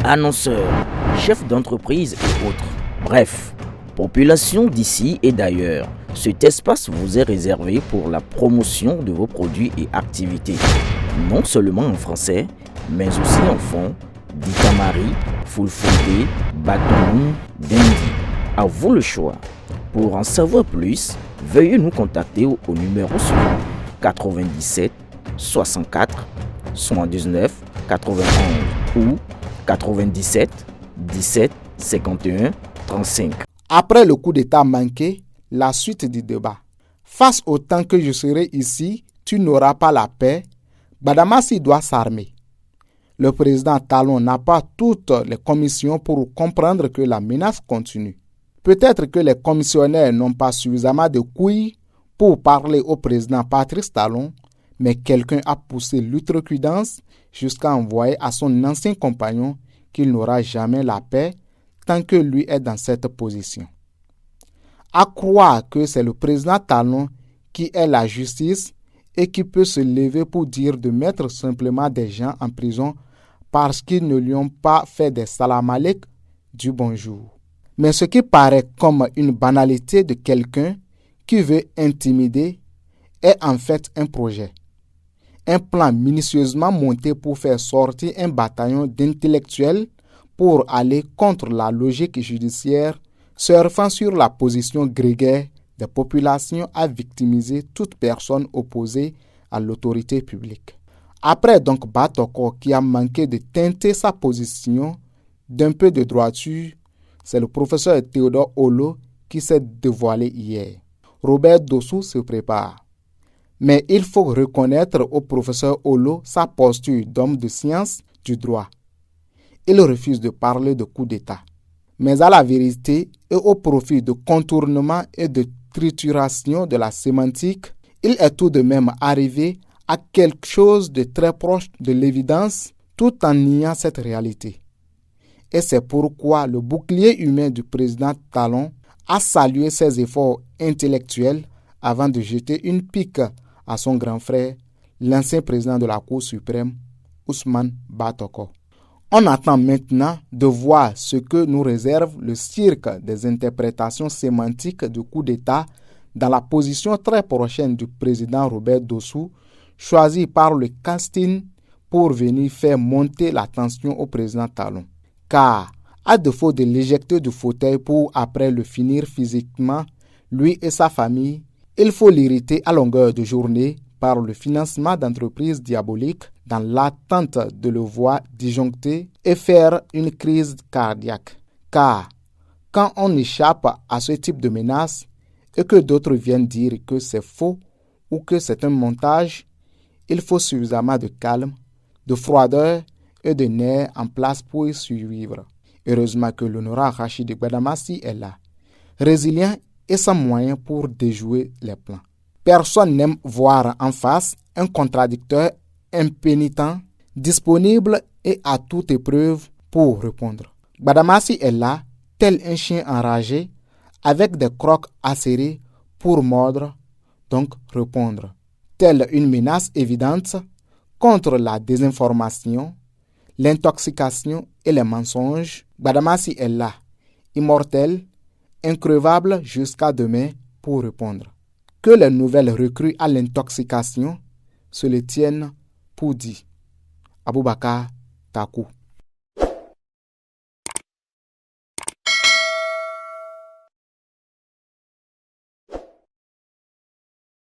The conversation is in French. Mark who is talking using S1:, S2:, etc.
S1: annonceurs, chefs d'entreprise et autres. Bref, population d'ici et d'ailleurs, cet espace vous est réservé pour la promotion de vos produits et activités, non seulement en français, mais aussi en fond, Ditamari, Fulfulde, Batoum, Dendi. À vous le choix. Pour en savoir plus, veuillez nous contacter au numéro suivant 97 64 79 91 ou 97 17 51 35.
S2: Après le coup d'État manqué, la suite du débat. Face au temps que je serai ici, tu n'auras pas la paix. Gbadamassi doit s'armer. Le président Talon n'a pas toutes les commissions pour comprendre que la menace continue. Peut-être que les commissionnaires n'ont pas suffisamment de couilles pour parler au président Patrice Talon, mais quelqu'un a poussé l'outrecuidance jusqu'à envoyer à son ancien compagnon qu'il n'aura jamais la paix tant que lui est dans cette position. À croire que c'est le président Talon qui est la justice et qui peut se lever pour dire de mettre simplement des gens en prison parce qu'ils ne lui ont pas fait des salam alek du bonjour. Mais ce qui paraît comme une banalité de quelqu'un qui veut intimider est en fait un projet. Un plan minutieusement monté pour faire sortir un bataillon d'intellectuels pour aller contre la logique judiciaire, surfant sur la position grégaire des populations à victimiser toute personne opposée à l'autorité publique. Après donc Batoko qui a manqué de teinter sa position d'un peu de droiture, c'est le professeur Théodore Olo qui s'est dévoilé hier. Robert Dossou se prépare. Mais il faut reconnaître au professeur Olo sa posture d'homme de science du droit. Il refuse de parler de coup d'État. Mais à la vérité et au profit de contournement et de trituration de la sémantique, il est tout de même arrivé à quelque chose de très proche de l'évidence tout en niant cette réalité. Et c'est pourquoi le bouclier humain du président Talon a salué ses efforts intellectuels avant de jeter une pique à son grand frère, l'ancien président de la Cour suprême, Ousmane Batoko. On attend maintenant de voir ce que nous réserve le cirque des interprétations sémantiques du coup d'État dans la position très prochaine du président Robert Dossou, choisi par le casting pour venir faire monter la tension au président Talon. Car, à défaut de l'éjecter du fauteuil pour après le finir physiquement, lui et sa famille, il faut l'irriter à longueur de journée par le financement d'entreprises diaboliques dans l'attente de le voir disjoncter et faire une crise cardiaque. Car, quand on échappe à ce type de menace et que d'autres viennent dire que c'est faux ou que c'est un montage, il faut suffisamment de calme, de froideur et de nerfs en place pour y survivre. Heureusement que l'honorable Rachid Gbadamassi est là, résilient et sans moyens pour déjouer les plans. Personne n'aime voir en face un contradicteur impénitent, disponible et à toute épreuve pour répondre. Gbadamassi est là, tel un chien enragé, avec des crocs acérés pour mordre, donc répondre. Telle une menace évidente contre la désinformation, l'intoxication et les mensonges, Gbadamassi est là, immortel, increvable jusqu'à demain pour répondre. Que les nouvelles recrues à l'intoxication se le tiennent pour dit. Aboubakar Takou.